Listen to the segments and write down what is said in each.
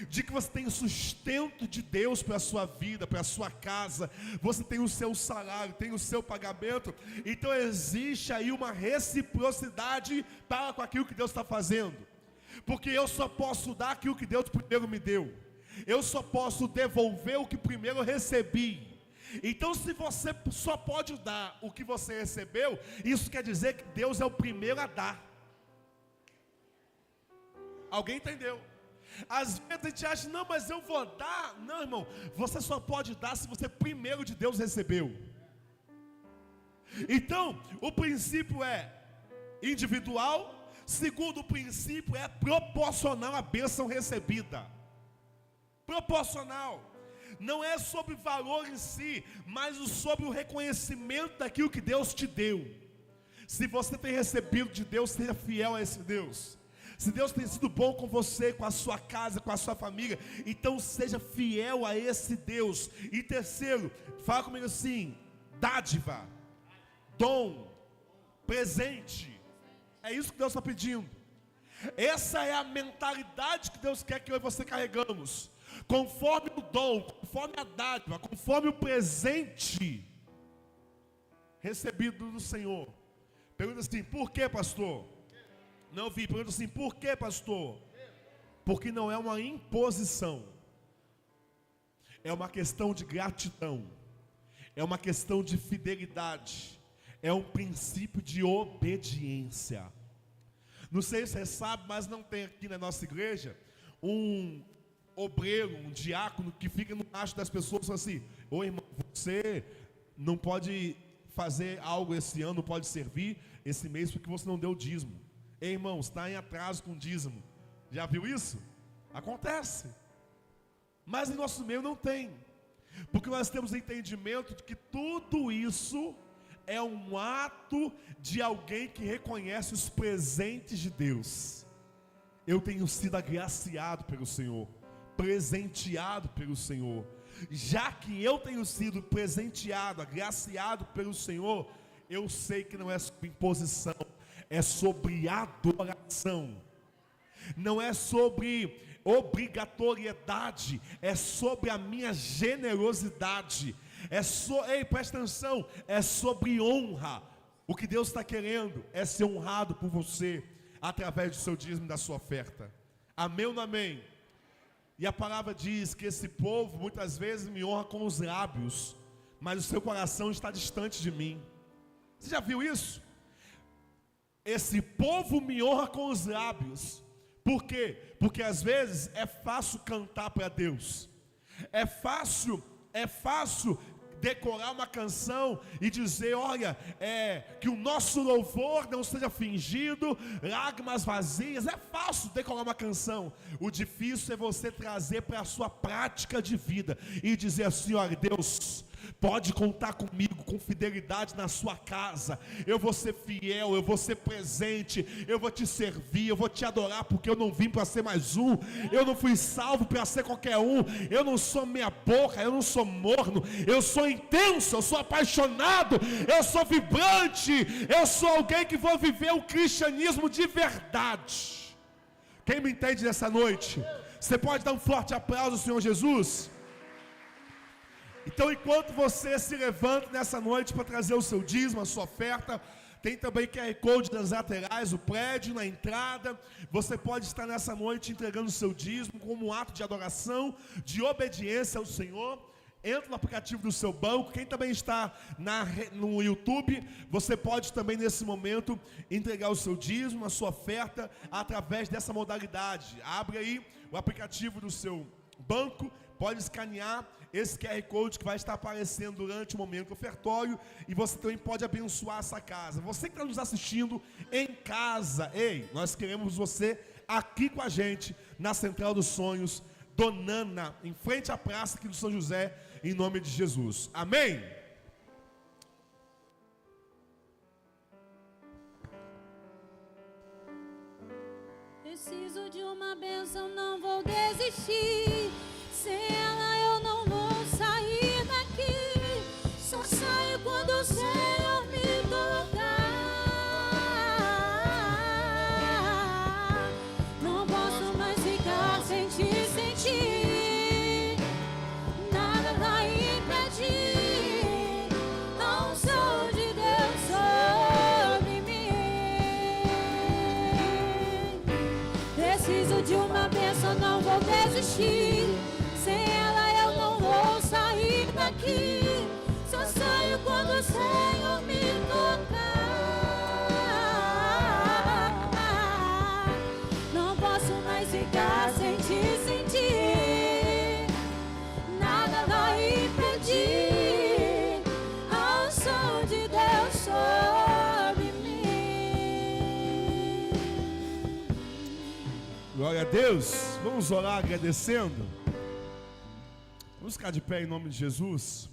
de que você tem o sustento de Deus para a sua vida, para a sua casa, você tem o seu salário, tem o seu pagamento. Então existe aí uma reciprocidade para com aquilo que Deus está fazendo, porque eu só posso dar aquilo que Deus primeiro me deu, eu só posso devolver o que primeiro eu recebi. Então, se você só pode dar o que você recebeu, isso quer dizer que Deus é o primeiro a dar. Alguém entendeu? Às vezes a gente acha, não, mas eu vou dar. Não, irmão, você só pode dar se você primeiro de Deus recebeu. Então, o princípio é individual. Segundo, o princípio é proporcional à bênção recebida. Proporcional. Não é sobre valor em si, mas sobre o reconhecimento daquilo que Deus te deu. Se você tem recebido de Deus, seja fiel a esse Deus. Se Deus tem sido bom com você, com a sua casa, com a sua família, então seja fiel a esse Deus. E terceiro, fala comigo assim: dádiva, dom, presente. É isso que Deus está pedindo. Essa é a mentalidade que Deus quer que eu e você carregamos. Conforme o dom, conforme a dádiva, conforme o presente recebido do Senhor. Pergunta assim: por que, pastor? Não vi, pergunta assim: por que, pastor? Porque não é uma imposição, é uma questão de gratidão, é uma questão de fidelidade, é um princípio de obediência. Não sei se você sabe, mas não tem aqui na nossa igreja um obreiro, um diácono que fica no macho das pessoas assim: ô irmão, você não pode fazer algo esse ano, não pode servir esse mês porque você não deu dízimo. Ei, irmão, está em atraso com o dízimo. Já viu isso? Acontece. Mas em nosso meio não tem, porque nós temos entendimento de que tudo isso é um ato de alguém que reconhece os presentes de Deus. Eu tenho sido agraciado pelo Senhor, presenteado pelo Senhor. Já que eu tenho sido presenteado, agraciado pelo Senhor, eu sei que não é sobre imposição, é sobre adoração. Não é sobre obrigatoriedade, é sobre a minha generosidade. Ei, presta atenção, é sobre honra. O que Deus está querendo é ser honrado por você através do seu dízimo e da sua oferta. Amém ou não amém? E a palavra diz que esse povo muitas vezes me honra com os lábios, mas o seu coração está distante de mim. Você já viu isso? Esse povo me honra com os lábios. Por quê? Porque às vezes é fácil cantar para Deus. É fácil decorar uma canção e dizer: olha, que o nosso louvor não seja fingido, lágrimas vazias. É fácil decorar uma canção. O difícil é você trazer para a sua prática de vida e dizer assim: olha, Deus, pode contar comigo, com fidelidade na sua casa. Eu vou ser fiel, eu vou ser presente, eu vou te servir, eu vou te adorar, porque eu não vim para ser mais um, eu não fui salvo para ser qualquer um, eu não sou meia boca, eu não sou morno, eu sou intenso, eu sou apaixonado, eu sou vibrante, eu sou alguém que vou viver o cristianismo de verdade. Quem me entende nessa noite? Você pode dar um forte aplauso ao Senhor Jesus? Então, enquanto você se levanta nessa noite para trazer o seu dízimo, a sua oferta, tem também QR Code nas laterais, o prédio, na entrada. Você pode estar nessa noite entregando o seu dízimo como um ato de adoração, de obediência ao Senhor. Entra no aplicativo do seu banco. Quem também está no YouTube, você pode também nesse momento entregar o seu dízimo, a sua oferta, através dessa modalidade. Abre aí o aplicativo do seu banco, pode escanear esse QR Code que vai estar aparecendo durante o momento ofertório, e você também pode abençoar essa casa. Você que está nos assistindo em casa, ei, nós queremos você aqui com a gente na Central dos Sonhos, Donana, em frente à praça aqui do São José, em nome de Jesus. Amém? Preciso de uma bênção, não vou desistir. Sem ela eu não vou sair daqui. Só saio quando o Senhor me tocar. Não posso mais ficar sem te sentir. desistir. Sem ela eu não vou sair daqui. Só saio quando o Senhor me tocar. Não posso mais ficar sem te sentir. Nada vai impedir a unção de Deus sobre mim. Glória a Deus. Vamos orar agradecendo. Vamos ficar de pé em nome de Jesus.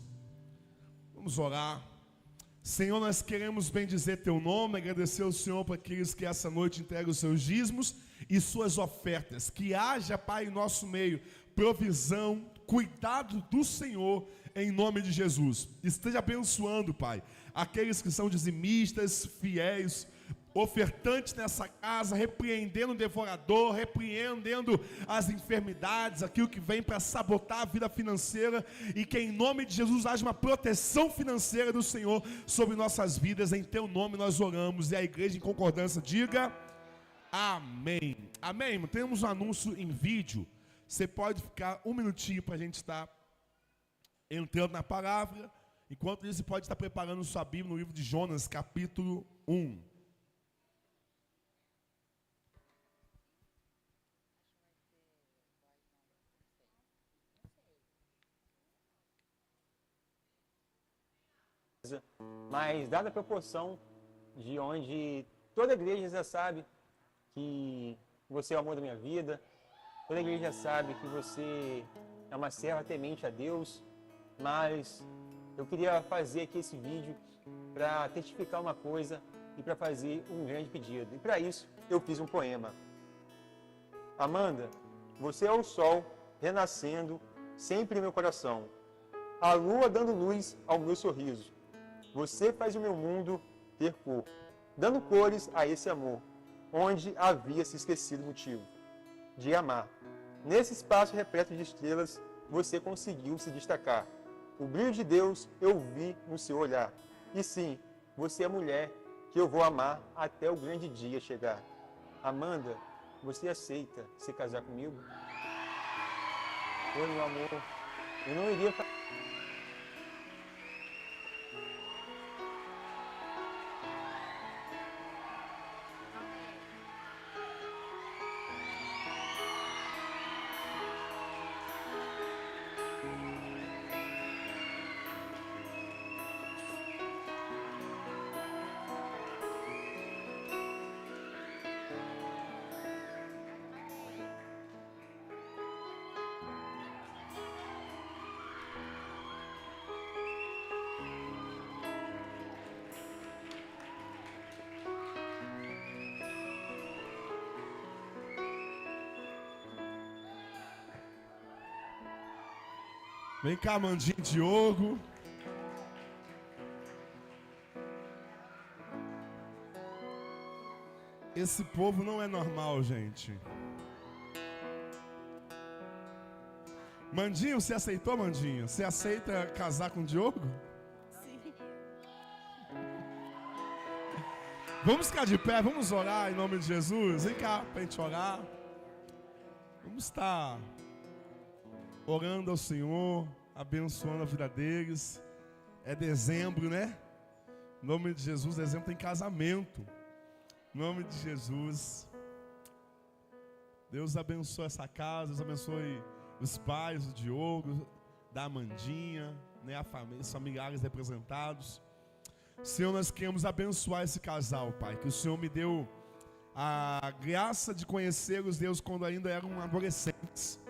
Vamos orar. Senhor, nós queremos bendizer teu nome, agradecer ao Senhor para aqueles que essa noite entregam os seus dízimos e suas ofertas. Que haja, Pai, em nosso meio, provisão, cuidado do Senhor, em nome de Jesus. Esteja abençoando, Pai, aqueles que são dizimistas, fiéis, ofertantes nessa casa, repreendendo o devorador, repreendendo as enfermidades, aquilo que vem para sabotar a vida financeira, e que em nome de Jesus haja uma proteção financeira do Senhor sobre nossas vidas. Em teu nome nós oramos, e a igreja em concordância diga amém. Amém. Temos um anúncio em vídeo. Você pode ficar um minutinho para a gente estar entrando na palavra. Enquanto isso, você pode estar preparando sua Bíblia no livro de Jonas, capítulo 1. Mas dada a proporção de onde toda a igreja já sabe que você é o amor da minha vida, toda a igreja já sabe que você é uma serva temente a Deus, mas eu queria fazer aqui esse vídeo para testificar uma coisa e para fazer um grande pedido. E para isso eu fiz um poema. Amanda, você é o sol renascendo sempre no meu coração, a lua dando luz ao meu sorriso. Você faz o meu mundo ter cor, dando cores a esse amor, onde havia se esquecido o motivo de amar. Nesse espaço repleto de estrelas, você conseguiu se destacar. O brilho de Deus eu vi no seu olhar. E sim, você é a mulher que eu vou amar até o grande dia chegar. Amanda, você aceita se casar comigo? Oi, meu amor, eu não iria... Vem cá, Mandinho, Diogo. Esse povo não é normal, gente. Mandinho, você aceitou, Mandinho? Você aceita casar com o Diogo? Sim. Vamos ficar de pé, vamos orar em nome de Jesus. Vem cá para a gente orar. Vamos estar orando ao Senhor, abençoando a vida deles. É dezembro, né? Em nome de Jesus, dezembro tem casamento. Em nome de Jesus. Deus abençoe essa casa, Deus abençoe os pais, o Diogo, da Amandinha, né, a família, os familiares representados. Senhor, nós queremos abençoar esse casal, Pai, que o Senhor me deu a graça de conhecê-los, Deus, quando ainda eram adolescentes.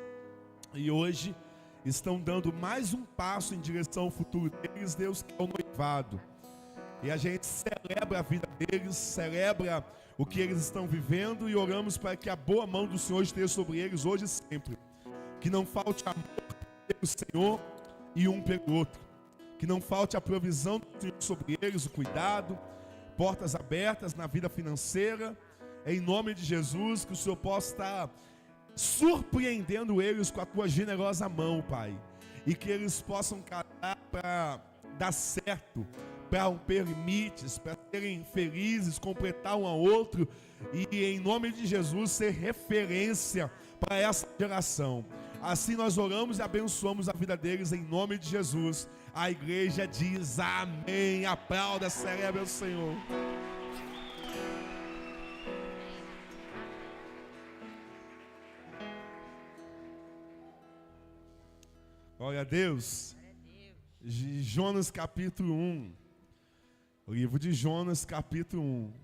E hoje estão dando mais um passo em direção ao futuro deles, Deus, que é o noivado. E a gente celebra a vida deles, celebra o que eles estão vivendo e oramos para que a boa mão do Senhor esteja sobre eles hoje e sempre. Que não falte amor pelo Senhor e um pelo outro. Que não falte a provisão do Senhor sobre eles, o cuidado, portas abertas na vida financeira. Em nome de Jesus, que o Senhor possa estar surpreendendo eles com a tua generosa mão, Pai. E que eles possam casar para dar certo, para romper limites, para serem felizes, completar um ao outro. E em nome de Jesus ser referência para essa geração. Assim nós oramos e abençoamos a vida deles em nome de Jesus. A igreja diz amém. Aplauda, celebre o Senhor. Glória a Deus. Jonas capítulo 1. O livro de Jonas capítulo 1.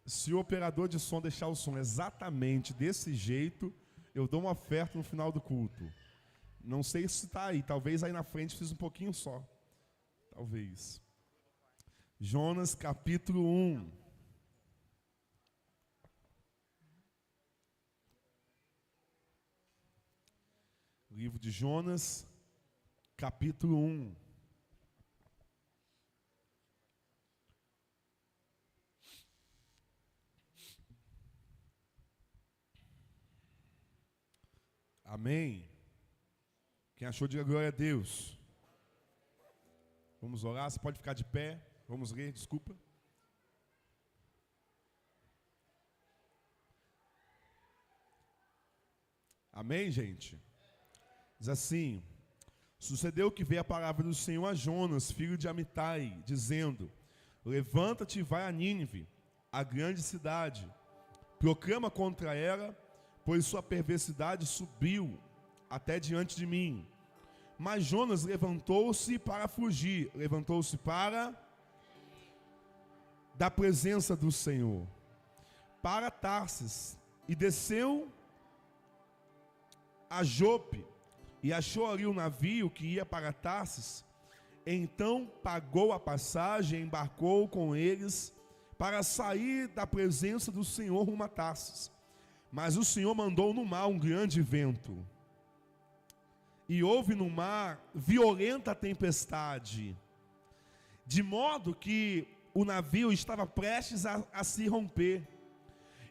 Se o operador de som deixar o som exatamente desse jeito, eu dou uma oferta no final do culto. Não sei se está aí, talvez aí na frente fiz um pouquinho só. Talvez. Jonas capítulo 1. Livro de Jonas, capítulo 1. Amém. Quem achou, diga glória a Deus. Vamos orar, você pode ficar de pé. Vamos ler, desculpa. Amém, gente? Diz assim: sucedeu que veio a palavra do Senhor a Jonas, filho de Amitai, dizendo: levanta-te e vai a Nínive, a grande cidade, proclama contra ela, pois sua perversidade subiu até diante de mim. Mas Jonas levantou-se para fugir, levantou-se para da presença do Senhor, para Tarsis, e desceu a Jope, e achou ali um navio que ia para Tarsis. Então pagou a passagem, embarcou com eles para sair da presença do Senhor rumo a Tarsis. Mas o Senhor mandou no mar um grande vento, e houve no mar violenta tempestade, de modo que o navio estava prestes a se romper.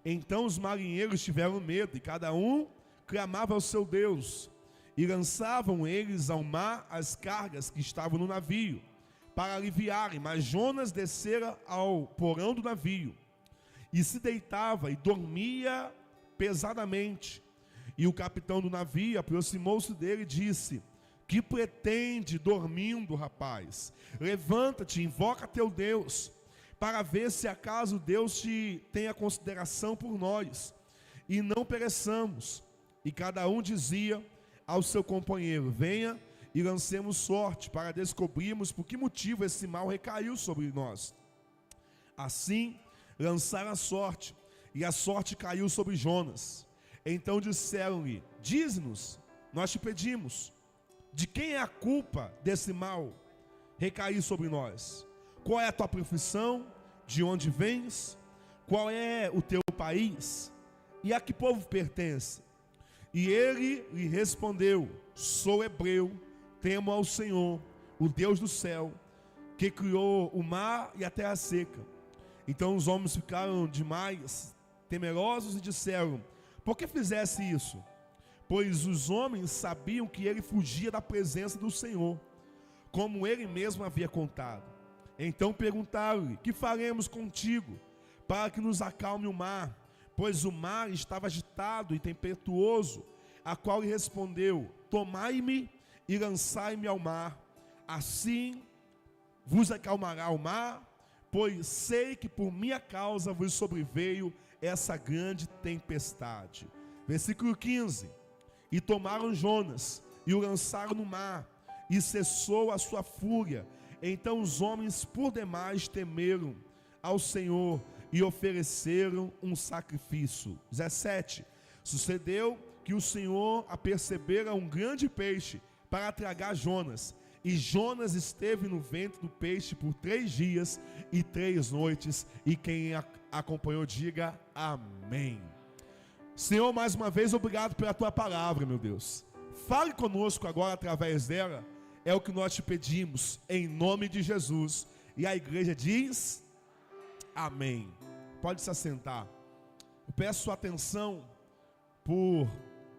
Então os marinheiros tiveram medo, e cada um clamava ao seu Deus. E lançavam eles ao mar as cargas que estavam no navio, para aliviarem. Mas Jonas descera ao porão do navio, e se deitava e dormia pesadamente. E o capitão do navio aproximou-se dele e disse: que pretende dormindo, rapaz? Levanta-te, invoca teu Deus, para ver se acaso Deus te tenha consideração por nós, e não pereçamos. E cada um dizia ao seu companheiro: venha e lancemos sorte, para descobrirmos por que motivo esse mal recaiu sobre nós. Assim lançaram a sorte, e a sorte caiu sobre Jonas. Então disseram-lhe: dize-nos, nós te pedimos, de quem é a culpa desse mal recair sobre nós? Qual é a tua profissão? De onde vens? Qual é o teu país? E a que povo pertence? E ele lhe respondeu: sou hebreu, temo ao Senhor, o Deus do céu, que criou o mar e a terra seca. Então os homens ficaram demais temerosos e disseram: por que fizesse isso? Pois os homens sabiam que ele fugia da presença do Senhor, como ele mesmo havia contado. Então perguntaram-lhe: que faremos contigo, para que nos acalme o mar? Pois o mar estava agitado e tempestuoso. A qual lhe respondeu: tomai-me e lançai-me ao mar, assim vos acalmará o mar, pois sei que por minha causa vos sobreveio essa grande tempestade. Versículo 15: e tomaram Jonas e o lançaram no mar, e cessou a sua fúria. Então os homens por demais temeram ao Senhor e ofereceram um sacrifício. 17: sucedeu que o Senhor apercebera um grande peixe para tragar Jonas, e Jonas esteve no ventre do peixe por 3 dias e 3 noites, e quem acompanhou diga amém. Senhor, mais uma vez obrigado pela tua palavra, meu Deus. Fale conosco agora através dela, é o que nós te pedimos, em nome de Jesus. E a igreja diz amém. Pode se assentar. Eu peço sua atenção por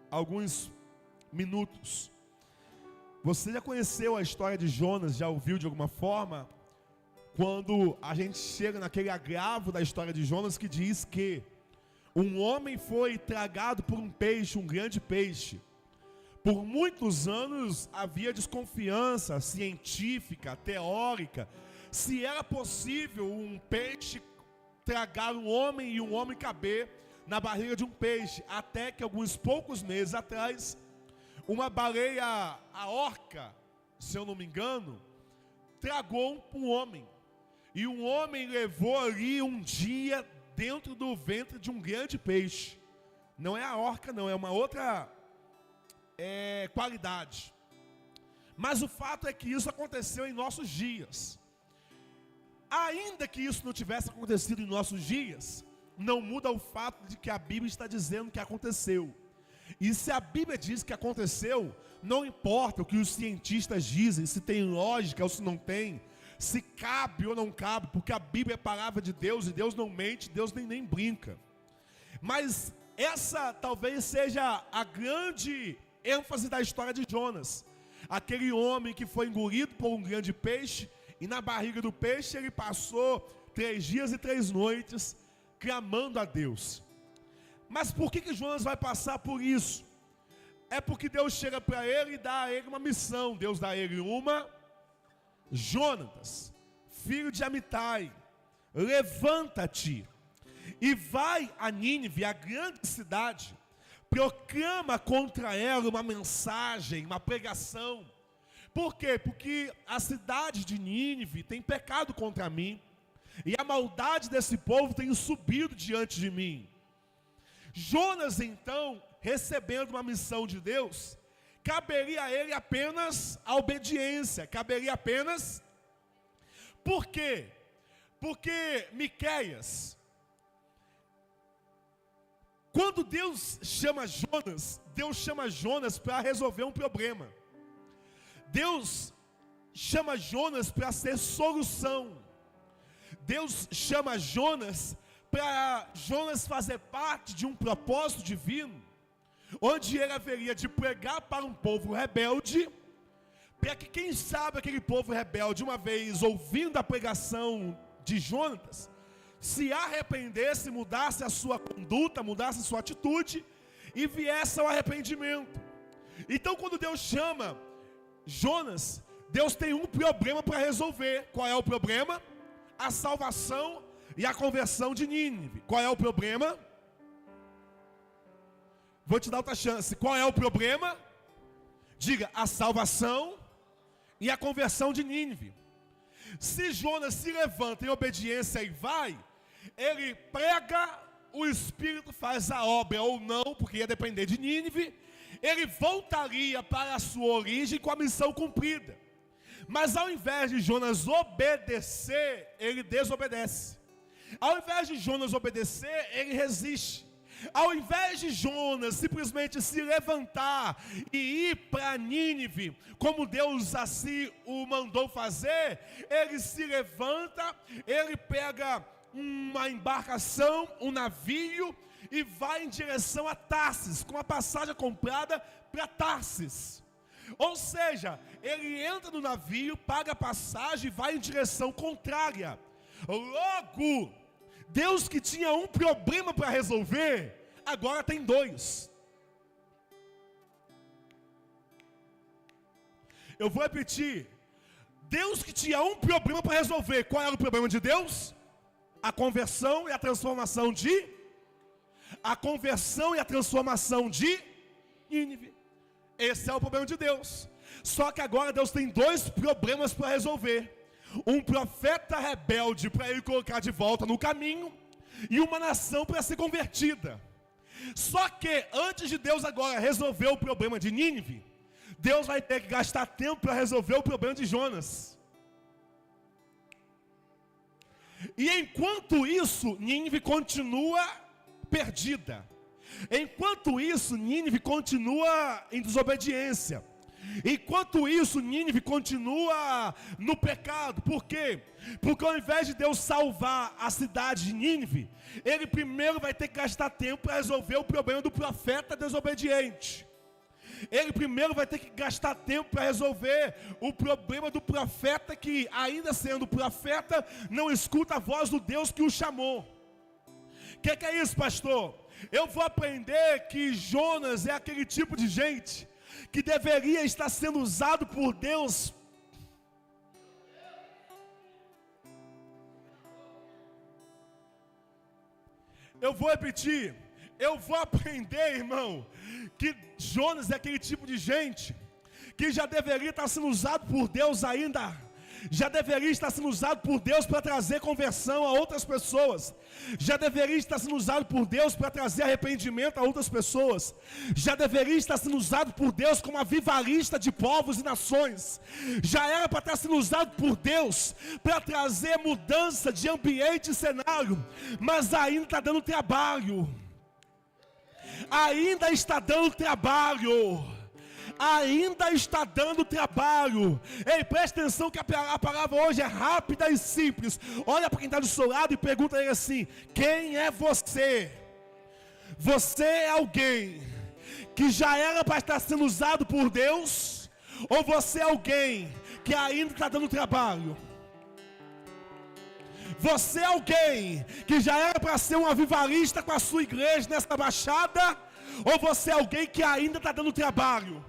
alguns minutos. Você já conheceu a história de Jonas? Já ouviu de alguma forma? Quando a gente chega naquele agravo da história de Jonas, que diz que um homem foi tragado por um peixe, um grande peixe, Por muitos anos havia desconfiança científica, teórica, se era possível um peixe tragar um homem e um homem caber na barriga de um peixe, até que alguns poucos meses atrás, uma baleia, a orca, se eu não me engano, tragou um homem. E um homem levou ali um dia dentro do ventre de um grande peixe. Não é a orca não, é uma outra qualidade. Mas o fato é que isso aconteceu em nossos dias. Ainda que isso não tivesse acontecido em nossos dias, não muda o fato de que a Bíblia está dizendo que aconteceu. E se a Bíblia diz que aconteceu, não importa o que os cientistas dizem, se tem lógica ou se não tem, se cabe ou não cabe, porque a Bíblia é a palavra de Deus e Deus não mente, Deus nem brinca. Mas essa talvez seja a grande ênfase da história de Jonas. Aquele homem que foi engolido por um grande peixe, e na barriga do peixe ele passou 3 dias e 3 noites clamando a Deus. Mas por que Jonas vai passar por isso? É porque Deus chega para ele e dá a ele uma missão. Deus dá a ele uma: Jonatas, filho de Amitai, levanta-te e vai a Nínive, a grande cidade, proclama contra ela uma mensagem, uma pregação. Por quê? Porque a cidade de Nínive tem pecado contra mim, e a maldade desse povo tem subido diante de mim. Jonas, então, recebendo uma missão de Deus, caberia a ele apenas a obediência, caberia apenas. Por quê? Porque Miqueias, quando Deus chama Jonas para resolver um problema. Deus chama Jonas para ser solução. Deus chama Jonas para Jonas fazer parte de um propósito divino, onde ele haveria de pregar para um povo rebelde, para que quem sabe aquele povo rebelde, uma vez ouvindo a pregação de Jonas, se arrependesse, mudasse a sua conduta, mudasse a sua atitude e viesse ao arrependimento. Então, quando Deus chama Jonas, Deus tem um problema para resolver. Qual é o problema? A salvação e a conversão de Nínive. Qual é o problema? Vou te dar outra chance. Qual é o problema? Diga: a salvação e a conversão de Nínive. Se Jonas se levanta em obediência e vai, ele prega, o Espírito faz a obra ou não, porque ia depender de Nínive. Ele voltaria para a sua origem com a missão cumprida. Mas ao invés de Jonas obedecer, ele desobedece. Ao invés de Jonas obedecer, ele resiste. Ao invés de Jonas simplesmente se levantar e ir para Nínive, como Deus assim o mandou fazer, ele se levanta, ele pega uma embarcação, um navio, e vai em direção a Tarsis, com a passagem comprada para Tarsis. Ou seja, ele entra no navio, paga a passagem e vai em direção contrária. Logo, Deus que tinha um problema para resolver, agora tem 2. Eu vou repetir. Deus que tinha um problema para resolver. Qual era o problema de Deus? A conversão e a transformação de Nínive. Esse é o problema de Deus. Só que agora Deus tem 2 problemas para resolver. Um profeta rebelde para ele colocar de volta no caminho, e uma nação para ser convertida. Só que antes de Deus agora resolver o problema de Nínive, Deus vai ter que gastar tempo para resolver o problema de Jonas. E enquanto isso, Nínive continua perdida. Enquanto isso, Nínive continua em desobediência. Enquanto isso, Nínive continua no pecado. Por quê? Porque ao invés de Deus salvar a cidade de Nínive, ele primeiro vai ter que gastar tempo para resolver o problema do profeta desobediente. Ele primeiro vai ter que gastar tempo para resolver o problema do profeta que, ainda sendo profeta, não escuta a voz do Deus que o chamou. O que é isso, pastor? Eu vou aprender que Jonas é aquele tipo de gente que deveria estar sendo usado por Deus. Eu vou repetir, eu vou aprender, irmão, que Jonas é aquele tipo de gente que já deveria estar sendo usado por Deus ainda, já deveria estar sendo usado por Deus para trazer conversão a outras pessoas, já deveria estar sendo usado por Deus para trazer arrependimento a outras pessoas, já deveria estar sendo usado por Deus como avivalista de povos e nações, já era para estar sendo usado por Deus para trazer mudança de ambiente e cenário, mas ainda está dando trabalho, ainda está dando trabalho. Ainda está dando trabalho. Ei, preste atenção que a palavra hoje é rápida e simples. Olha para quem está do seu lado e pergunta a ele assim: quem é você? Você é alguém que já era para estar sendo usado por Deus? Ou você é alguém que ainda está dando trabalho? Você é alguém que já era para ser um avivalista com a sua igreja nessa baixada? Ou você é alguém que ainda está dando trabalho?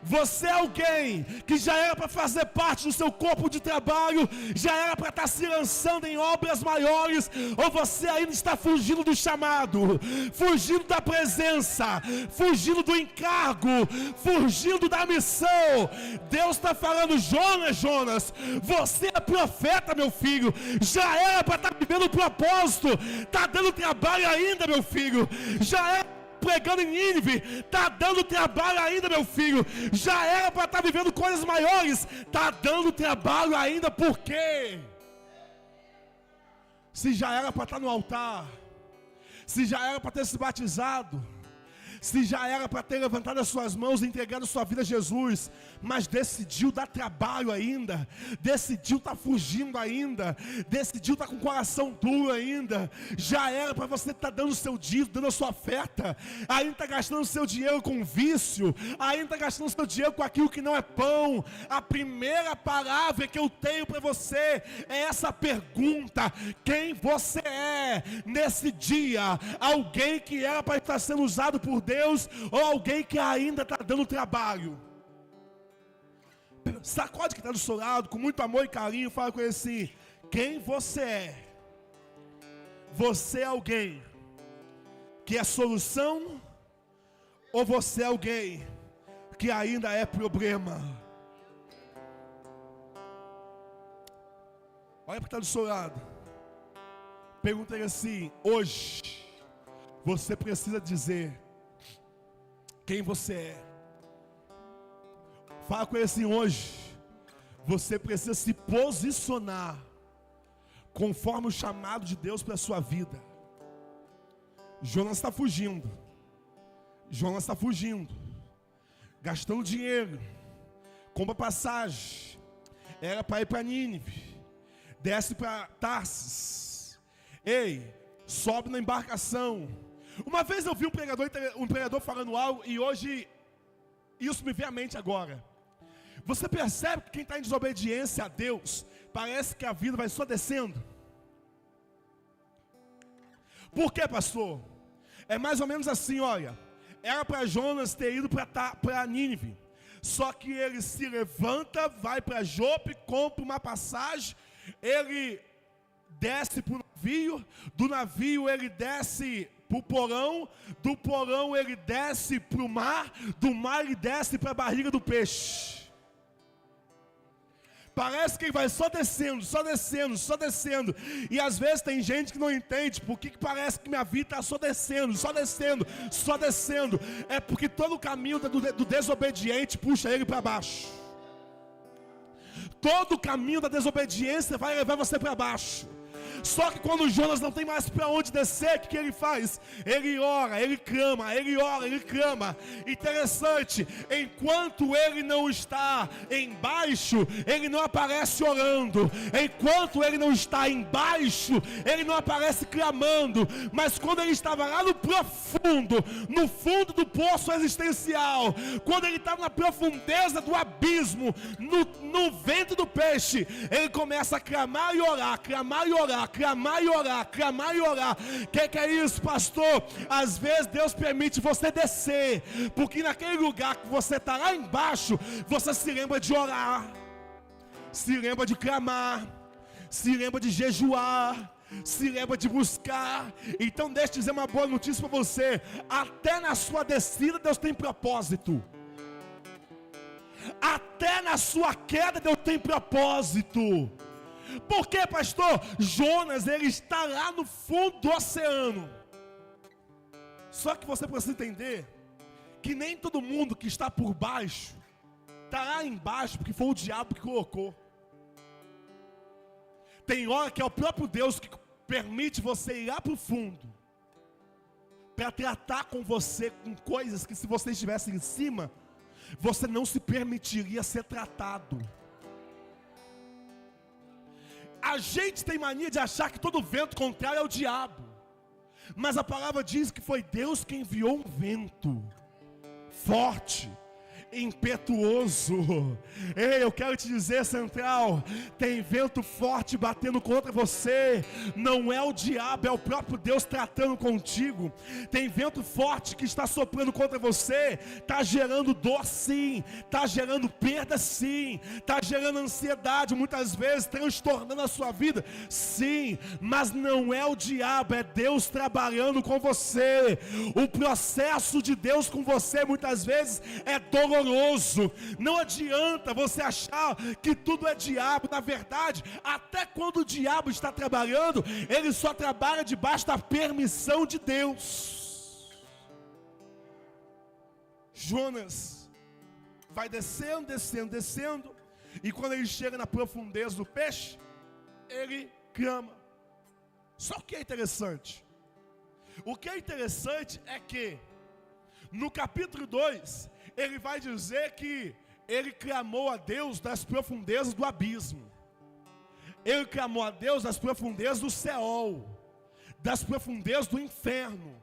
Você é alguém que já era para fazer parte do seu corpo de trabalho, já era para estar se lançando em obras maiores, ou você ainda está fugindo do chamado, fugindo da presença, fugindo do encargo, fugindo da missão? Deus está falando: Jonas, você é profeta, meu filho, já era para estar vivendo o propósito, está dando trabalho ainda, meu filho, já era pregando em Nínive, está dando trabalho ainda, meu filho, já era para estar vivendo coisas maiores, está dando trabalho ainda. Por quê? Se já era para estar no altar, se já era para ter se batizado, se já era para ter levantado as suas mãos e entregado sua vida a Jesus, mas decidiu dar trabalho ainda, decidiu estar fugindo ainda, decidiu estar com o coração duro ainda, já era para você estar dando o seu dízimo, dando a sua oferta, ainda está gastando o seu dinheiro com vício, ainda está gastando o seu dinheiro com aquilo que não é pão. A primeira palavra que eu tenho para você é essa pergunta: quem você é nesse dia? Alguém que era para estar sendo usado por Deus, ou alguém que ainda está dando trabalho? Sacode que está do seu lado, com muito amor e carinho, fala com ele assim: quem você é? Você é alguém que é solução, ou você é alguém que ainda é problema? Olha para quem está do seu lado, pergunta ele assim: hoje você precisa dizer quem você é. Fala com ele assim: hoje você precisa se posicionar conforme o chamado de Deus para a sua vida. Jonas está fugindo, gastando dinheiro, compra passagem, era para ir para Nínive, desce para Tarsis, ei, sobe na embarcação. Uma vez eu vi um pregador falando algo, e hoje isso me vem à mente agora. Você percebe que quem está em desobediência a Deus, parece que a vida vai só descendo? Por quê, pastor? É mais ou menos assim, olha. Era para Jonas ter ido para Nínive, só que ele se levanta, vai para Jope, compra uma passagem, ele desce para o navio, do navio ele desce para o porão, do porão ele desce para o mar, do mar ele desce para a barriga do peixe. Parece que ele vai só descendo, e às vezes tem gente que não entende por que parece que minha vida está só descendo, é porque todo o caminho do desobediente puxa ele para baixo. Todo o caminho da desobediência vai levar você para baixo. Só que quando Jonas não tem mais para onde descer, o que ele faz? Ele ora, ele clama. Interessante, enquanto ele não está embaixo, ele não aparece orando. Enquanto ele não está embaixo, ele não aparece clamando. Mas quando ele estava lá no profundo, no fundo do poço existencial, quando ele estava na profundeza do abismo, no ventre do peixe, ele começa a clamar e orar, clamar e orar, clamar e orar. Que é isso, pastor? Às vezes Deus permite você descer, porque naquele lugar que você está lá embaixo, você se lembra de orar, se lembra de clamar, se lembra de jejuar, se lembra de buscar. Então deixa eu dizer uma boa notícia para você: até na sua descida Deus tem propósito, até na sua queda Deus tem propósito. Por quê, pastor? Jonas, ele está lá no fundo do oceano. Só que você precisa entender que nem todo mundo que está por baixo está lá embaixo porque foi o diabo que colocou. Tem hora que é o próprio Deus que permite você ir lá para o fundo, para tratar com você com coisas que, se você estivesse em cima, você não se permitiria ser tratado. A gente tem mania de achar que todo vento contrário é o diabo, mas a palavra diz que foi Deus que enviou um vento forte, impetuoso. Ei, eu quero te dizer, Central, tem vento forte batendo contra você. Não é o diabo, é o próprio Deus tratando contigo. Tem vento forte que está soprando contra você. Está gerando dor, sim. Está gerando perda, sim. Está gerando ansiedade, muitas vezes transtornando a sua vida, sim. Mas não é o diabo, é Deus trabalhando com você. O processo de Deus com você muitas vezes é doloroso. Não adianta você achar que tudo é diabo. Na verdade, até quando o diabo está trabalhando, ele só trabalha debaixo da permissão de Deus. Jonas vai descendo, descendo, descendo, e quando ele chega na profundeza do peixe, ele clama. Só que é interessante. O que é interessante é que no capítulo 2, ele vai dizer que ele clamou a Deus das profundezas do abismo. Ele clamou a Deus das profundezas do Seol, das profundezas do inferno.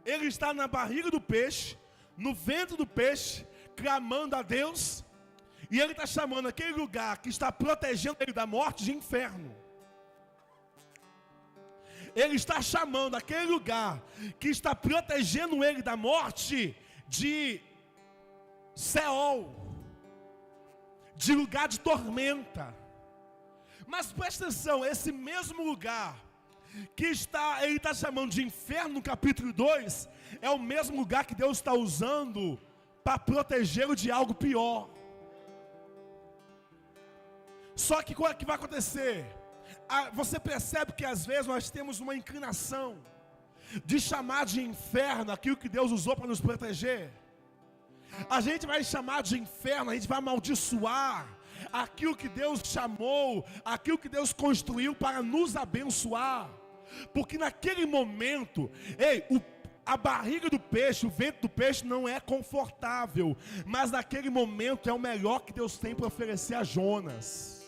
Ele está na barriga do peixe, no ventre do peixe, clamando a Deus, e ele está chamando aquele lugar que está protegendo ele da morte de inferno. Ele está chamando aquele lugar que está protegendo ele da morte de Seol, de lugar de tormenta. Mas presta atenção, esse mesmo lugar que ele está chamando de inferno no capítulo 2, é o mesmo lugar que Deus está usando para protegê-lo de algo pior. Só que o que vai acontecer? Você percebe que às vezes nós temos uma inclinação de chamar de inferno aquilo que Deus usou para nos proteger. A gente vai chamar de inferno, a gente vai amaldiçoar aquilo que Deus chamou, aquilo que Deus construiu para nos abençoar. Porque naquele momento, a barriga do peixe, o ventre do peixe não é confortável, mas naquele momento é o melhor que Deus tem para oferecer a Jonas.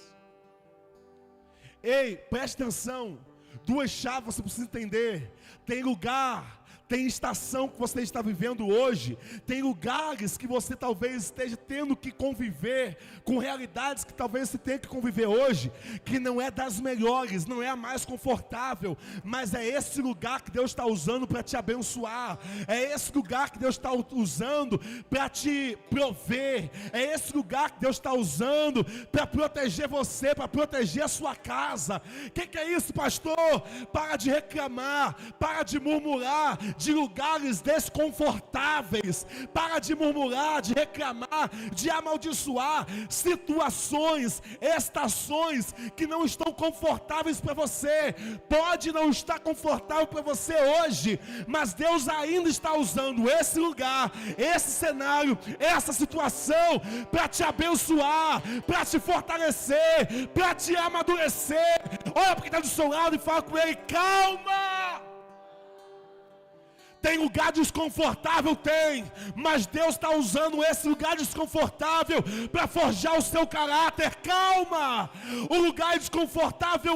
Preste atenção, duas chaves você precisa entender. Tem lugar, tem estação que você está vivendo hoje, tem lugares que você talvez esteja tendo que conviver com realidades que talvez você tenha que conviver hoje, que não é das melhores, não é a mais confortável, mas é esse lugar que Deus está usando para te abençoar, é esse lugar que Deus está usando para te prover, é esse lugar que Deus está usando para proteger você, para proteger a sua casa. O que é isso, pastor? Para de reclamar, para de murmurar de lugares desconfortáveis, para de murmurar, de reclamar, de amaldiçoar situações, estações que não estão confortáveis para você. Pode não estar confortável para você hoje, mas Deus ainda está usando esse lugar, esse cenário, essa situação para te abençoar, para te fortalecer, para te amadurecer. Olha para quem está do seu lado e fala com ele: calma. Tem lugar desconfortável? Tem, mas Deus está usando esse lugar desconfortável para forjar o seu caráter. Calma, o lugar desconfortável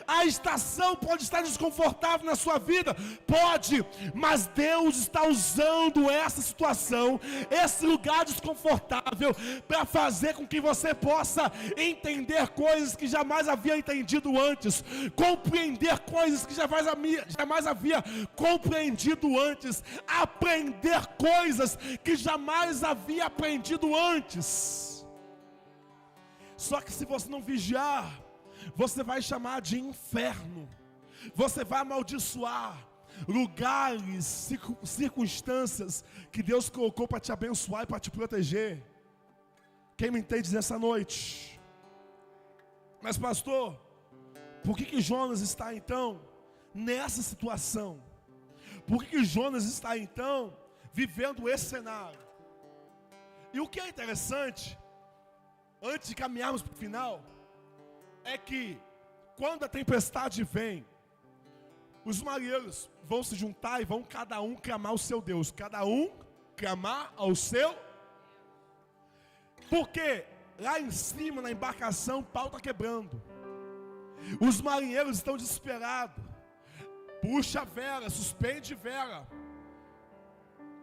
a estação pode estar desconfortável na sua vida, pode, mas Deus está usando essa situação, esse lugar desconfortável, para fazer com que você possa entender coisas que jamais havia entendido antes, compreender coisas que jamais havia compreendido antes, aprender coisas que jamais havia aprendido antes. Só que se você não vigiar, você vai chamar de inferno, você vai amaldiçoar lugares, circunstâncias que Deus colocou para te abençoar e para te proteger. Quem me entende nessa noite? Mas pastor, por que Jonas está então nessa situação? Por que Jonas está então vivendo esse cenário? E o que é interessante, antes de caminharmos para o final, é que quando a tempestade vem, os marinheiros vão se juntar e vão cada um clamar ao seu Deus, cada um clamar ao seu. Porque lá em cima na embarcação o pau está quebrando, os marinheiros estão desesperados. Puxa a vela, suspende vela,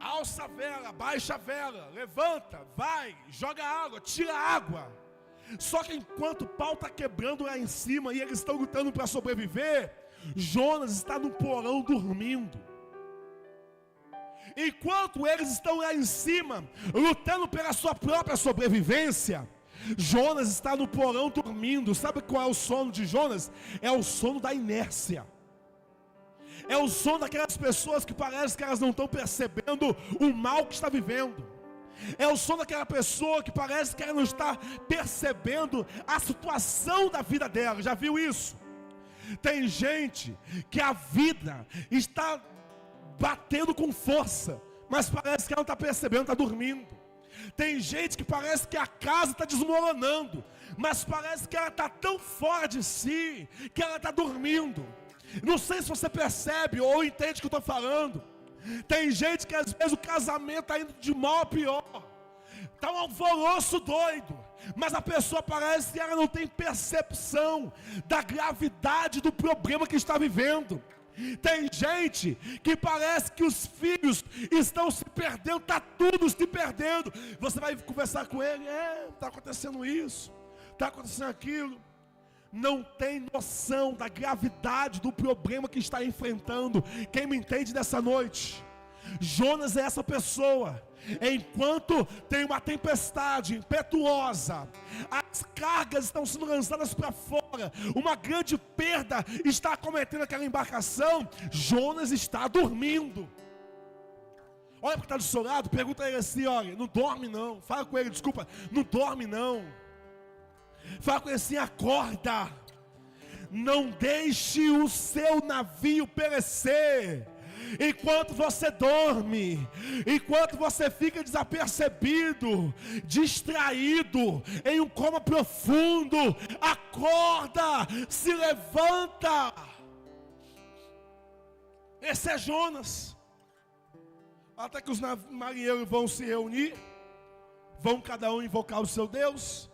alça a vela, baixa a vela, levanta, vai, joga água, tira água. Só que enquanto o pau está quebrando lá em cima e eles estão lutando para sobreviver, Jonas está no porão dormindo. Enquanto eles estão lá em cima lutando pela sua própria sobrevivência, Jonas está no porão dormindo. Sabe qual é o sono de Jonas? É o sono da inércia. É o sono daquelas pessoas que parece que elas não estão percebendo o mal que está vivendo. É o sono daquela pessoa que parece que ela não está percebendo a situação da vida dela. Já viu isso? Tem gente que a vida está batendo com força, mas parece que ela não está percebendo, está dormindo. Tem gente que parece que a casa está desmoronando, mas parece que ela está tão fora de si, que ela está dormindo. Não sei se você percebe ou entende o que eu estou falando. Tem gente que às vezes o casamento está indo de mal a pior, está um alvoroço doido, mas a pessoa parece que ela não tem percepção da gravidade do problema que está vivendo. Tem gente que parece que os filhos estão se perdendo, está tudo se perdendo. Você vai conversar com ele, está acontecendo isso, está acontecendo aquilo. Não tem noção da gravidade do problema que está enfrentando. Quem me entende nessa noite? Jonas é essa pessoa. Enquanto tem uma tempestade impetuosa, as cargas estão sendo lançadas para fora, uma grande perda está acometendo aquela embarcação, Jonas está dormindo. Olha para o que está do seu lado, pergunta a ele assim, olha, não dorme não. Fala com ele, desculpa, não dorme não. Fala com ele assim, acorda, não deixe o seu navio perecer. Enquanto você dorme, enquanto você fica desapercebido, distraído, em um coma profundo, acorda, se levanta. Esse é Jonas. Até que os marinheiros vão se reunir, vão cada um invocar o seu Deus.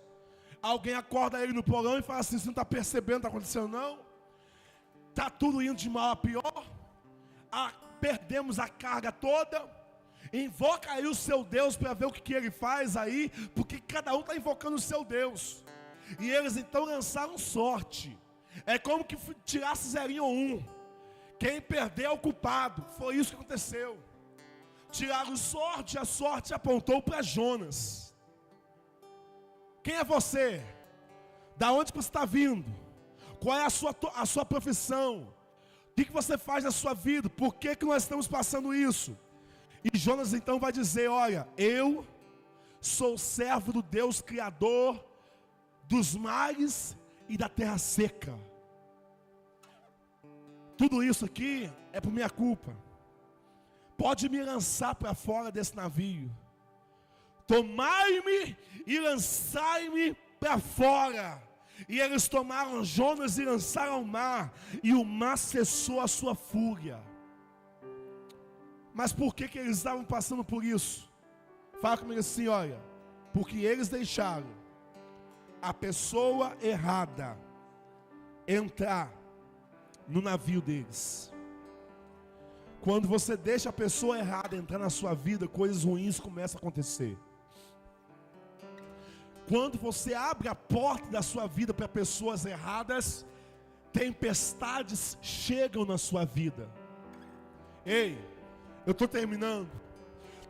Alguém acorda ele no porão e fala assim, você não está percebendo o que está acontecendo não? Está tudo indo de mal a pior. Perdemos a carga toda. Invoca aí o seu Deus para ver o que ele faz aí, porque cada um está invocando o seu Deus. E eles então lançaram sorte. É como que tirasse 0 ou 1. Quem perder é o culpado. Foi isso que aconteceu. Tiraram sorte, a sorte apontou para Jonas. Quem é você? Da onde você está vindo? Qual é a sua profissão? O que você faz na sua vida? Por que nós estamos passando isso? E Jonas então vai dizer, olha, eu sou servo do Deus Criador dos mares e da terra seca. Tudo isso aqui é por minha culpa. Pode me lançar para fora desse navio. Tomai-me e lançai-me para fora. E eles tomaram Jonas e lançaram ao mar, e o mar cessou a sua fúria. Mas por que eles estavam passando por isso? Fala comigo assim, olha. Porque eles deixaram a pessoa errada entrar no navio deles. Quando você deixa a pessoa errada entrar na sua vida, coisas ruins começam a acontecer. Quando você abre a porta da sua vida para pessoas erradas, tempestades chegam na sua vida. Ei, eu estou terminando.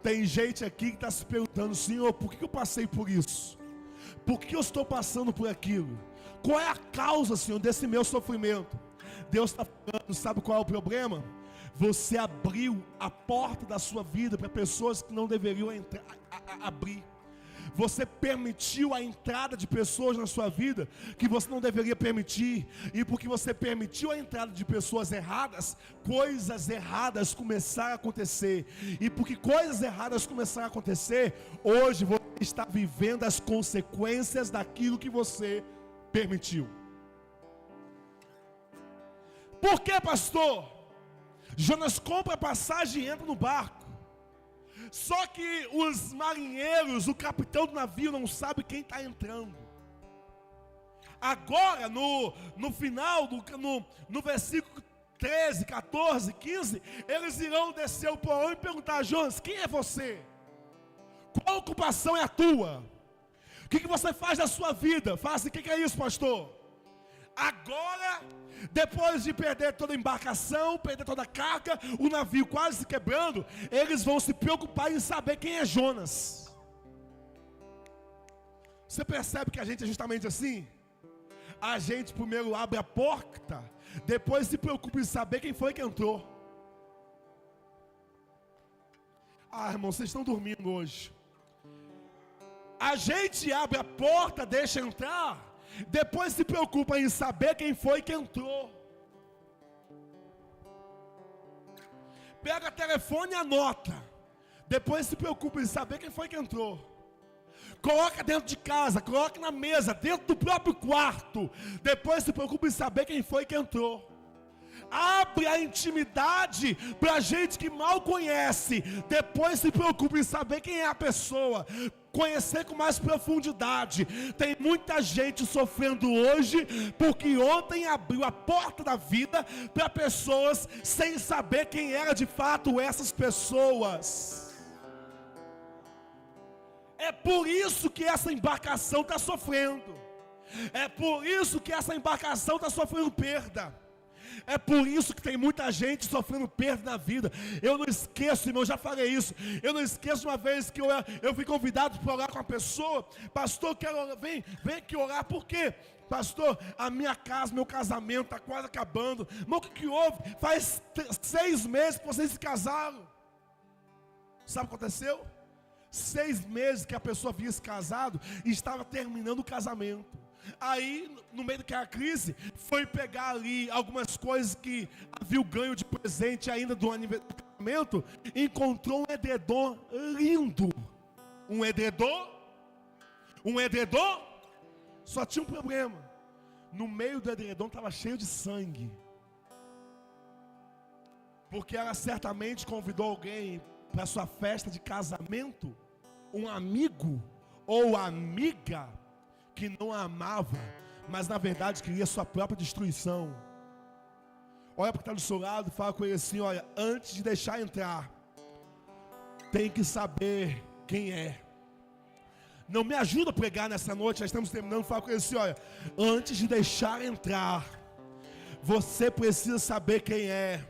Tem gente aqui que está se perguntando, Senhor, por que eu passei por isso? Por que eu estou passando por aquilo? Qual é a causa, Senhor, desse meu sofrimento? Deus está falando, sabe qual é o problema? Você abriu a porta da sua vida para pessoas que não deveriam entrar, abrir. Você permitiu a entrada de pessoas na sua vida que você não deveria permitir. E porque você permitiu a entrada de pessoas erradas, coisas erradas começaram a acontecer. E porque coisas erradas começaram a acontecer, hoje você está vivendo as consequências daquilo que você permitiu. Por que, pastor? Jonas compra a passagem e entra no barco. Só que os marinheiros, o capitão do navio não sabe quem está entrando. Agora, no final, no versículo 13, 14, 15, eles irão descer o porão e perguntar a Jonas, quem é você? Qual ocupação é a tua? O que você faz na sua vida? Fala assim, o que é isso, pastor? Agora, depois de perder toda a embarcação, perder toda a carga, o navio quase se quebrando, eles vão se preocupar em saber quem é Jonas. Você percebe que a gente é justamente assim? A gente primeiro abre a porta, depois se preocupa em saber quem foi que entrou. Ah, irmão, vocês estão dormindo hoje. A gente abre a porta, deixa entrar, depois se preocupa em saber quem foi que entrou. Pega o telefone e anota. Depois se preocupa em saber quem foi que entrou. Coloca dentro de casa, coloca na mesa, dentro do próprio quarto. Depois se preocupa em saber quem foi que entrou. Abre a intimidade para gente que mal conhece. Depois se preocupa em saber quem é a pessoa. Conhecer com mais profundidade. Tem muita gente sofrendo hoje porque ontem abriu a porta da vida para pessoas sem saber quem era de fato essas pessoas. É por isso que essa embarcação está sofrendo. É por isso que essa embarcação está sofrendo perda. É por isso que tem muita gente sofrendo perda na vida. Eu não esqueço, irmão, eu já falei isso. Eu não esqueço de uma vez que eu fui convidado para orar com uma pessoa. Pastor, quero orar, vem aqui orar. Por quê? Pastor, a minha casa, meu casamento está quase acabando. Irmão, o que houve? Faz 6 meses que vocês se casaram. Sabe o que aconteceu? 6 meses que a pessoa havia se casado e estava terminando o casamento. Aí, no meio daquela crise, foi pegar ali algumas coisas que havia o ganho de presente ainda do casamento. Encontrou um edredom lindo. Um edredom. Só tinha um problema. No meio do edredom estava cheio de sangue. Porque ela certamente convidou alguém para sua festa de casamento, um amigo ou amiga que não a amava, mas na verdade queria sua própria destruição. Olha para quem está do seu lado e fala com ele assim, olha, antes de deixar entrar, tem que saber quem é. Não me ajuda a pregar nessa noite, já estamos terminando, fala com ele assim, olha, antes de deixar entrar, você precisa saber quem é.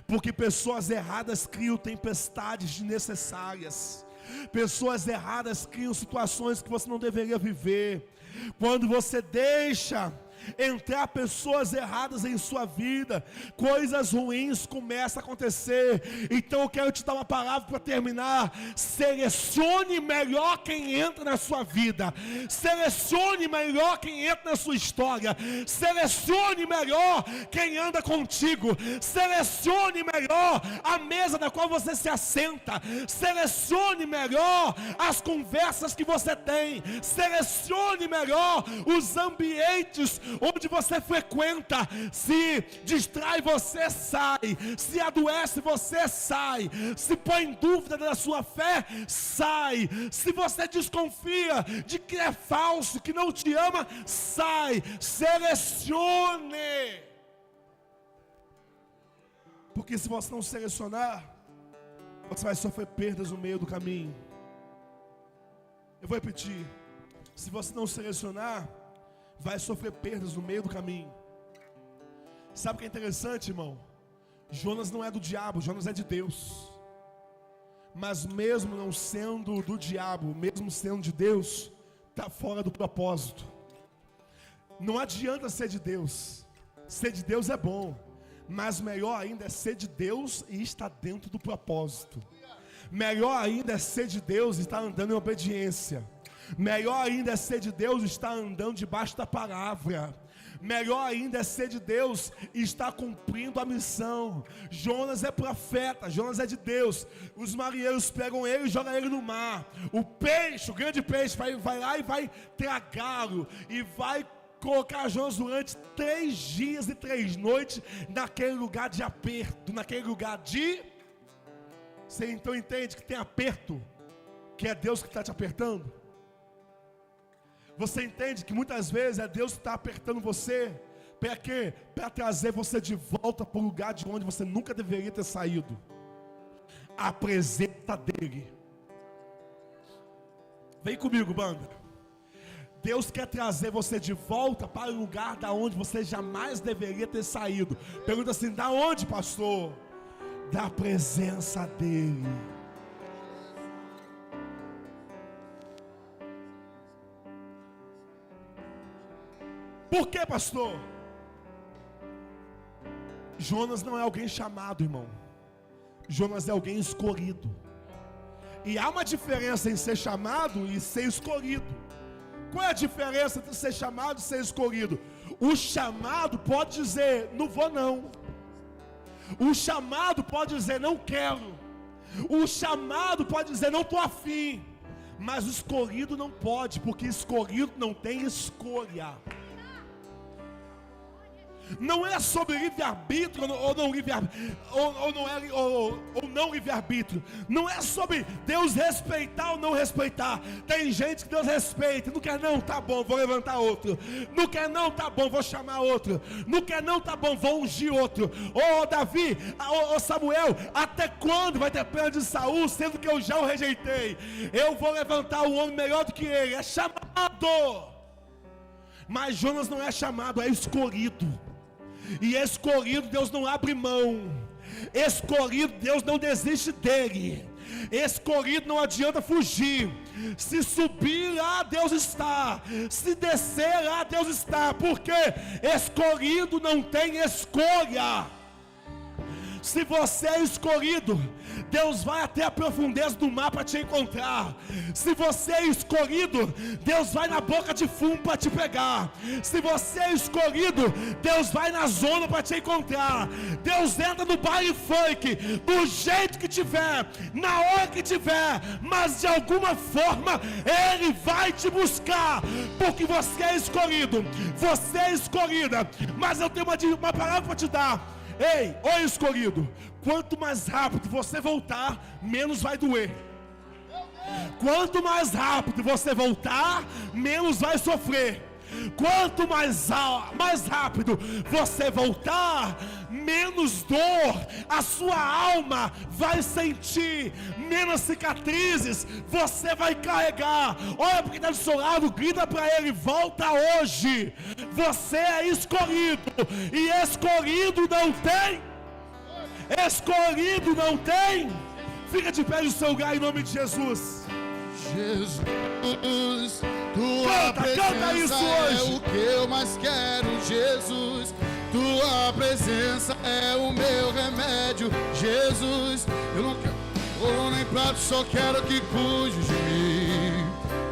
Porque pessoas erradas criam tempestades desnecessárias. Pessoas erradas criam situações que você não deveria viver. Quando você deixa entrar pessoas erradas em sua vida, coisas ruins começam a acontecer. Então eu quero te dar uma palavra para terminar. Selecione melhor quem entra na sua vida. Selecione melhor quem entra na sua história. Selecione melhor quem anda contigo. Selecione melhor a mesa da qual você se assenta. Selecione melhor as conversas que você tem. Selecione melhor os ambientes onde você frequenta, se distrai, você sai, se adoece, você sai, se põe em dúvida da sua fé, sai, se você desconfia de que é falso, que não te ama, sai, selecione, porque se você não selecionar, você vai sofrer perdas no meio do caminho. Eu vou repetir, se você não selecionar, vai sofrer perdas no meio do caminho. Sabe o que é interessante, irmão? Jonas não é do diabo, Jonas é de Deus. Mas mesmo não sendo do diabo, mesmo sendo de Deus, está fora do propósito. Não adianta ser de Deus. Ser de Deus é bom, mas melhor ainda é ser de Deus e estar dentro do propósito. Melhor ainda é ser de Deus e estar andando em obediência. Melhor ainda é ser de Deus e estar andando debaixo da palavra. Melhor ainda é ser de Deus e estar cumprindo a missão. Jonas é profeta, Jonas é de Deus. Os marinheiros pegam ele e jogam ele no mar. O peixe, o grande peixe, vai lá e vai tragá-lo. E vai colocar Jonas durante 3 dias e 3 noites naquele lugar de aperto, naquele lugar de... Você então entende que tem aperto, que é Deus que está te apertando? Você entende que muitas vezes é Deus que está apertando você? Para quê? Para trazer você de volta para o lugar de onde você nunca deveria ter saído. A presença dEle. Vem comigo, banda. Deus quer trazer você de volta para o lugar da onde você jamais deveria ter saído. Pergunta assim, da onde, pastor? Da presença dEle. Por que, pastor? Jonas não é alguém chamado, irmão. Jonas é alguém escolhido. E há uma diferença em ser chamado e ser escolhido. Qual é a diferença entre ser chamado e ser escolhido? O chamado pode dizer, não vou não. O chamado pode dizer, não quero. O chamado pode dizer, não estou afim. Mas o escolhido não pode, porque escolhido não tem escolha. Não é sobre livre-arbítrio ou não livre-arbítrio, ou não livre-arbítrio. Não é sobre Deus respeitar ou não respeitar. Tem gente que Deus respeita. Não quer não, tá bom, vou levantar outro. Não quer não, tá bom, vou chamar outro. Não quer não, tá bom, vou ungir outro. Davi, Samuel, até quando vai ter pena de Saul, sendo que eu já o rejeitei? Eu vou levantar um homem melhor do que ele. É chamado. Mas Jonas não é chamado, é escolhido. E escolhido, Deus não abre mão. Escolhido, Deus não desiste dele. Escolhido, não adianta fugir. Se subir lá, Deus está. Se descer lá, Deus está. Porque escolhido não tem escolha. Se você é escolhido, Deus vai até a profundeza do mar para te encontrar. Se você é escolhido, Deus vai na boca de fumo para te pegar. Se você é escolhido, Deus vai na zona para te encontrar. Deus entra no baile funk, do jeito que tiver, na hora que tiver, mas de alguma forma Ele vai te buscar, porque você é escolhido, você é escolhida. Mas eu tenho uma palavra para te dar. Ei, ô escolhido, quanto mais rápido você voltar, menos vai doer. Quanto mais rápido você voltar, menos vai sofrer. Quanto mais rápido você voltar, menos dor a sua alma vai sentir, menos cicatrizes você vai carregar. Olha porque está do seu lado, grita para ele, volta hoje. Você é escolhido, e escolhido não tem. Escolhido não tem. Fica de pé no seu lugar em nome de Jesus. Jesus, tua presença isso hoje. é o que eu mais quero, Jesus. Tua presença é o meu remédio, Jesus. Eu não quero ouro nem prato, só quero que cuide de mim.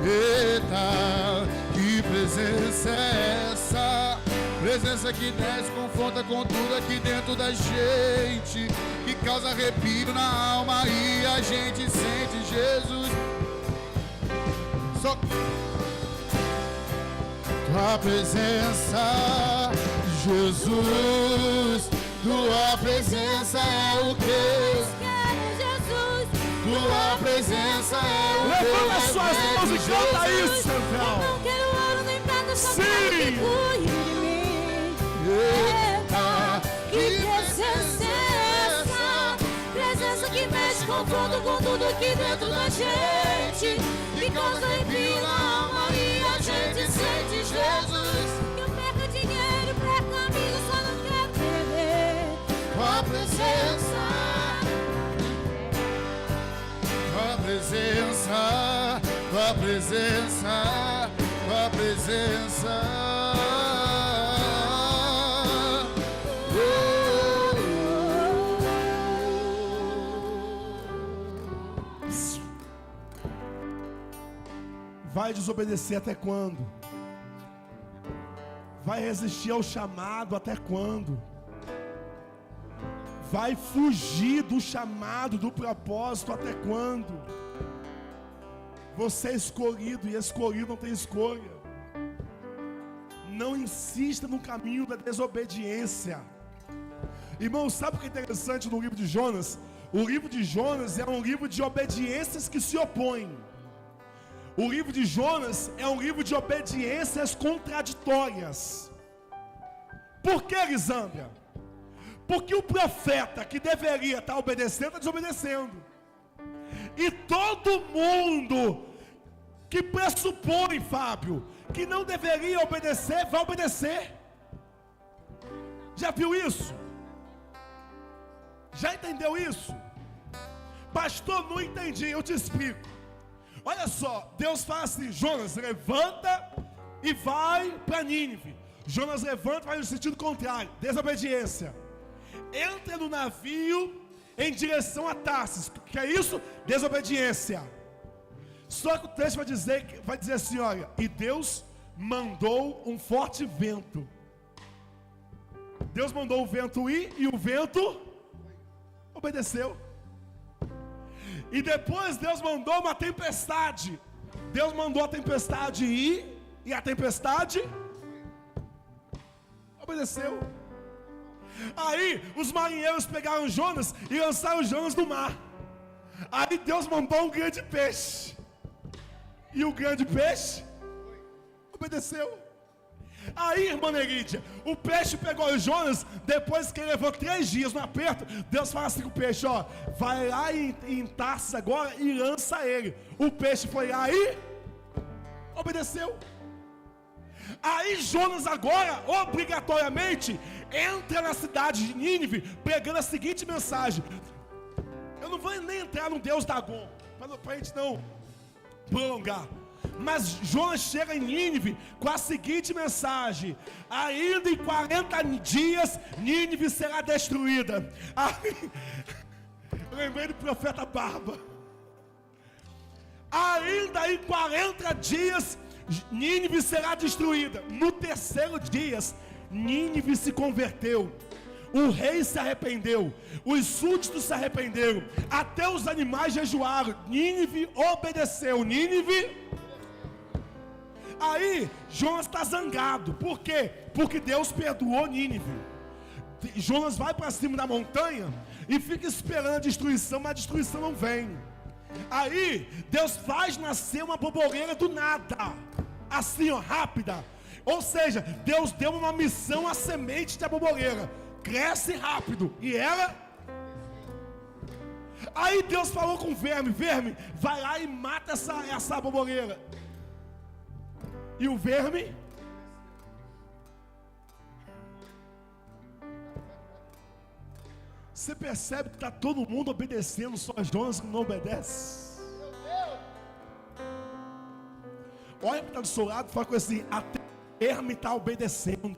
Eita, que presença é essa? Presença que desce, confronta com tudo aqui dentro da gente, que causa arrepio na alma e a gente sente, Jesus. tua presença, Jesus. Tua presença é o que eu quero, Jesus. Tua presença é o que eu Levanta as suas mãos e canta isso, Eu Central. não quero ouro nem prata, só Sim. quero que cuide de mim. Eita, que presença é essa? Presença que mexe com tudo aqui dentro da gente, que causa arrepio na alma e a gente sente Jesus. Que eu perca dinheiro, perca amigos, só não quero perder tua presença, tua presença, tua presença, tua presença. Vai desobedecer até quando? Vai resistir ao chamado até quando? Vai fugir do chamado, do propósito até quando? Você é escolhido e escolhido não tem escolha. Não insista no caminho da desobediência. Irmão, sabe o que é interessante no livro de Jonas? O livro de Jonas é um livro de obediências que se opõem. O livro de Jonas é um livro de obediências contraditórias. Por que, Lisâmbia? Porque o profeta que deveria estar obedecendo, está desobedecendo. E todo mundo que pressupõe, Fábio, que não deveria obedecer, vai obedecer. Já viu isso? Já entendeu isso? Pastor, não entendi, eu te explico. Olha só, Deus fala assim: Jonas, levanta e vai para Nínive. Jonas levanta e vai no sentido contrário, desobediência. Entra no navio em direção a Tarsis. O que é isso? Desobediência. Só que o texto vai dizer assim, olha, e Deus mandou um forte vento. Deus mandou o vento ir e o vento obedeceu. E depois Deus mandou uma tempestade. Deus mandou a tempestade ir e a tempestade obedeceu. Aí os marinheiros pegaram Jonas e lançaram Jonas no mar. Aí Deus mandou um grande peixe. E o grande peixe obedeceu. Aí, irmã Nerídia, o peixe pegou Jonas. Depois que ele levou 3 dias no aperto, Deus fala assim com o peixe: ó, vai lá em Tarsis agora e lança ele. O peixe foi lá e obedeceu. Aí Jonas agora, obrigatoriamente, entra na cidade de Nínive, pregando a seguinte mensagem. Eu não vou nem entrar no Deus Dagon, para a gente não prolongar. Mas Jonas chega em Nínive com a seguinte mensagem: ainda em 40 dias Nínive será destruída. Aí, eu lembrei do profeta Barba. Ainda em 40 dias Nínive será destruída. No 3º dia Nínive se converteu. O rei se arrependeu, os súditos se arrependeram, até os animais jejuaram. Nínive obedeceu. Nínive. Aí Jonas está zangado. Por quê? Porque Deus perdoou Nínive. Jonas vai para cima da montanha e fica esperando a destruição, mas a destruição não vem. Aí Deus faz nascer uma borboleta do nada, assim ó, rápida. Ou seja, Deus deu uma missão à semente da borboleta: cresce rápido. E ela. Aí Deus falou com o verme: verme, vai lá e mata essa borboleta. E o verme você percebe que está todo mundo obedecendo, só Jonas que não obedece. Olha para o do seu lado e fala com assim: até o verme está obedecendo.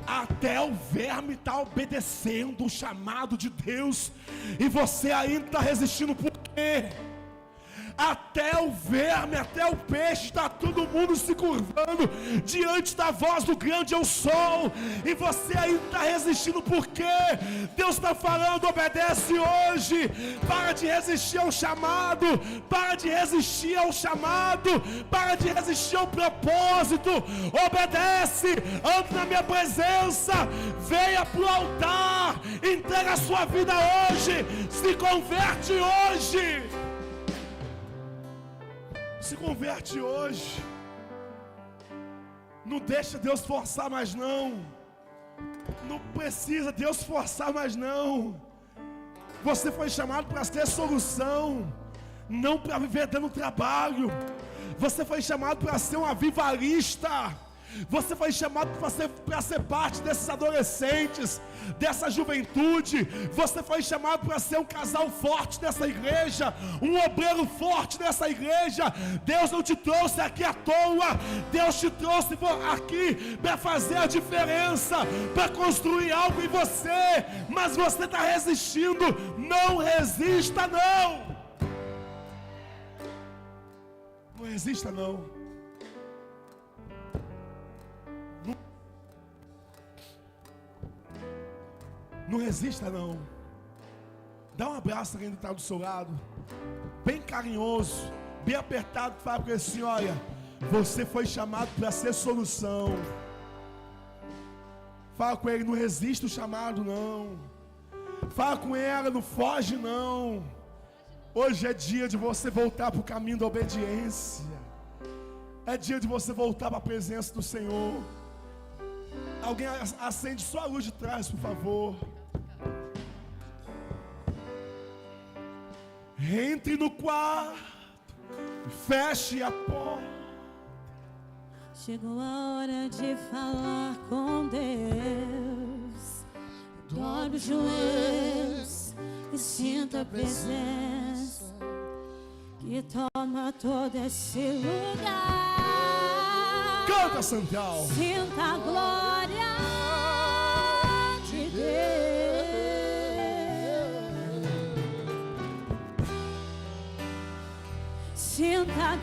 Até o verme está obedecendo o chamado de Deus, e você ainda está resistindo. Por quê? até o verme, até o peixe, está todo mundo se curvando diante da voz do grande eu sou, e você ainda está resistindo. Por quê? Deus está falando: obedece hoje, para de resistir ao chamado, para de resistir ao chamado, para de resistir ao propósito, obedece, ande na minha presença, venha para o altar, entrega a sua vida hoje, se converte hoje. Se converte hoje. Não deixa Deus forçar mais não. Não precisa Deus forçar mais não. Você foi chamado para ser solução, não para viver dando trabalho. Você foi chamado para ser um avivalista. Você foi chamado para ser parte desses adolescentes, dessa juventude. Você foi chamado para ser um casal forte nessa igreja, um obreiro forte nessa igreja. Deus não te trouxe aqui à toa. Deus te trouxe aqui para fazer a diferença, para construir algo em você. Mas você está resistindo. Não resista não. Não resista não. Não resista não. Dá um abraço a quem está do seu lado, bem carinhoso, bem apertado. Fala para ele assim: olha, você foi chamado para ser solução. Fala com ele: não resista o chamado não. Fala com ela: não foge não. Hoje é dia de você voltar para o caminho da obediência. É dia de você voltar para a presença do Senhor. Alguém acende só a luz de trás, por favor. Entre no quarto, feche a porta. Chegou a hora de falar com Deus. Dobre os joelhos e sinta a presença que toma todo esse lugar. Canta, Santal. Sinta a glória